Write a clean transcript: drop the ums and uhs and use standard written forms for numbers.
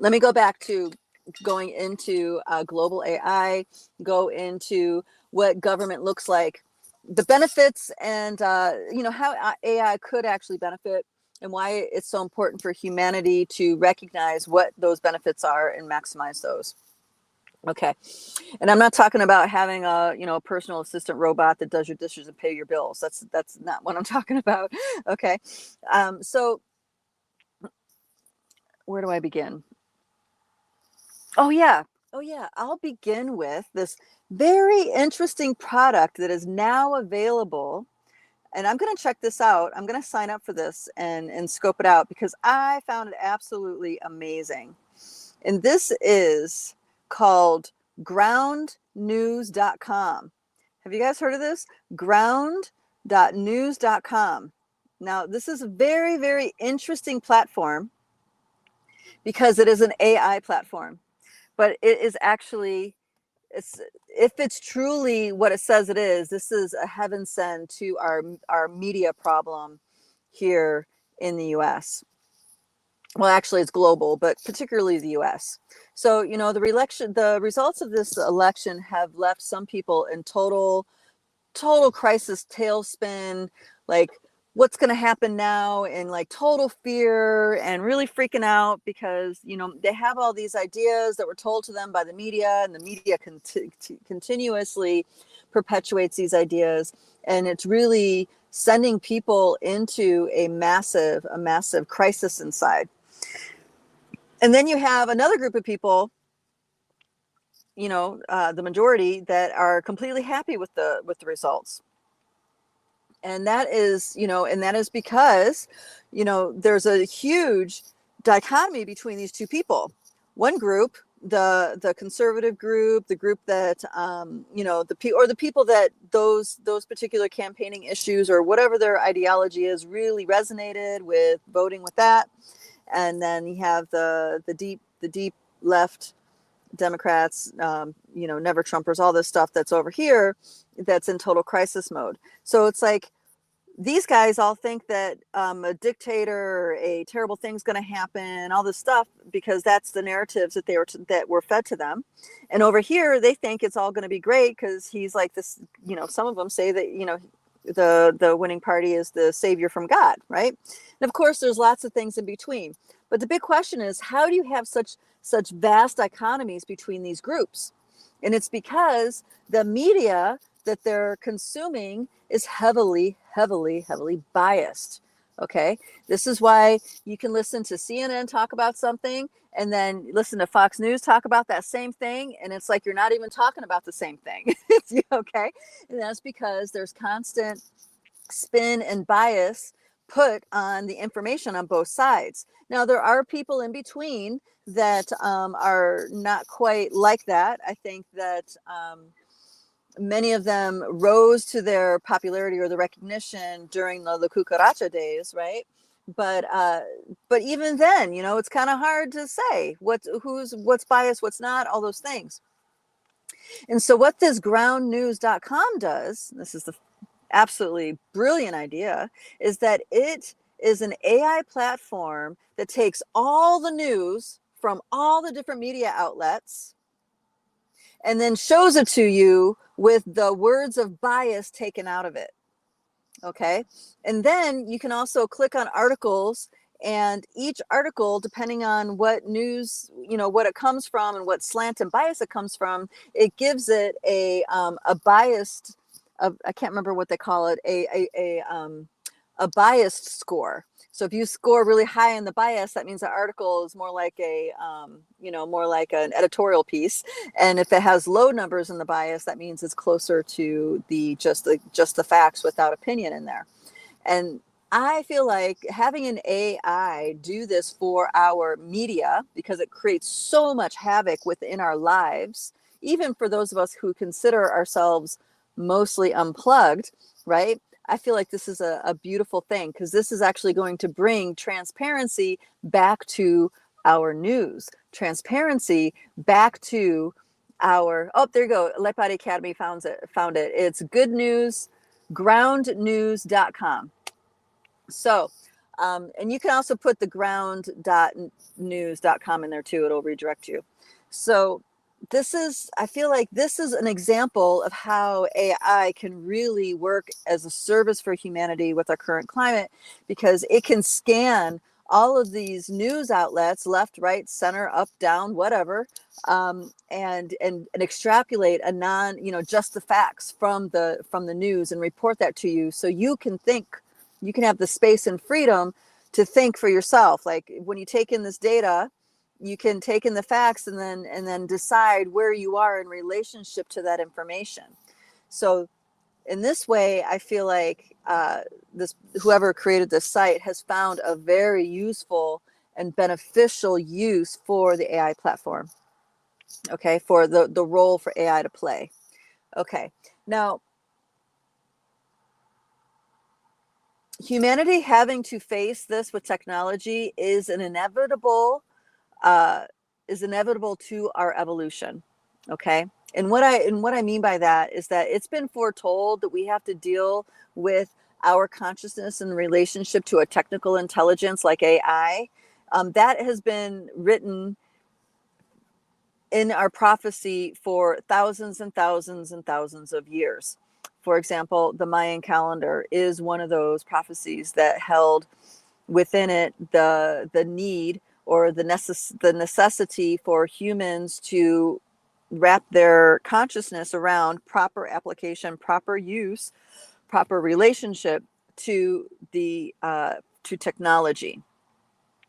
let me go back to going into global AI, go into what government looks like, the benefits, and how AI could actually benefit, and why it's so important for humanity to recognize what those benefits are and maximize those. Okay. And I'm not talking about having a personal assistant robot that does your dishes and pay your bills. That's not what I'm talking about. Okay. So where do I begin? Oh yeah. Oh yeah. I'll begin with this very interesting product that is now available. And I'm going to check this out. I'm going to sign up for this and scope it out because I found it absolutely amazing. And this is called groundnews.com. Have you guys heard of this? Ground.news.com. Now, this is a very, very interesting platform because it is an AI platform, but it is actually, if it's truly what it says it is, this is a heaven send to our media problem here in the US. Well, actually, it's global, but particularly the U.S. So, the results of this election have left some people in total crisis tailspin, like what's going to happen now, and like total fear and really freaking out because they have all these ideas that were told to them by the media, and the media continuously perpetuates these ideas, and it's really sending people into a massive crisis inside. And then you have another group of people, the majority, that are completely happy with the results. And that is, because, there's a huge dichotomy between these two people. One group, the conservative group, the group that, the people that those particular campaigning issues or whatever their ideology is really resonated with, voting with that. And then you have the deep left Democrats, never Trumpers, all this stuff that's over here that's in total crisis mode. So it's like these guys all think that a dictator or a terrible thing's going to happen, all this stuff, because that's the narratives that that were fed to them. And over here, they think it's all going to be great because he's like this. Some of them say that the winning party is the savior from God, right? And of course, there's lots of things in between. But the big question is, how do you have such vast dichotomies between these groups? And it's because the media that they're consuming is heavily biased. Okay, this is why you can listen to CNN talk about something and then listen to Fox News talk about that same thing, and it's like you're not even talking about the same thing. Okay, and that's because there's constant spin and bias put on the information on both sides. Now, there are people in between that are not quite like that. I think that many of them rose to their popularity or the recognition during the cucaracha days, right? But even then, it's kind of hard to say what's biased, what's not, all those things. And so what this groundnews.com does, this is the absolutely brilliant idea, is that it is an AI platform that takes all the news from all the different media outlets and then shows it to you with the words of bias taken out of it. Okay. And then you can also click on articles, and each article, depending on what news, what it comes from and what slant and bias it comes from, it gives it a biased, I can't remember what they call it, a biased score. So if you score really high in the bias, that means the article is more like more like an editorial piece. And if it has low numbers in the bias, that means it's closer to just the facts without opinion in there. And I feel like having an AI do this for our media, because it creates so much havoc within our lives, even for those of us who consider ourselves mostly unplugged, right? I feel like this is a beautiful thing, because this is actually going to bring transparency back to our news, transparency back to our, oh, there you go. Lepari Academy found it. It's good news, groundnews.com. So And you can also put the ground.news.com in there too. It'll redirect you. So I feel like this is an example of how AI can really work as a service for humanity with our current climate, because it can scan all of these news outlets, left, right, center, up, down, whatever, and extrapolate just the facts from the news and report that to you, so you can think, you can have the space and freedom to think for yourself. Like when you take in this data, you can take in the facts and then decide where you are in relationship to that information. So in this way, I feel like this whoever created this site has found a very useful and beneficial use for the AI platform. Okay, for the role for AI to play. Okay, now humanity having to face this with technology is an inevitable uh, to our evolution. Okay, and what I mean by that is that it's been foretold that we have to deal with our consciousness in relationship to a technical intelligence like AI. That has been written in our prophecy for thousands and thousands and thousands of years. For example, the Mayan calendar is one of those prophecies that held within it the need or the necessity for humans to wrap their consciousness around proper application, proper use, proper relationship to the to technology.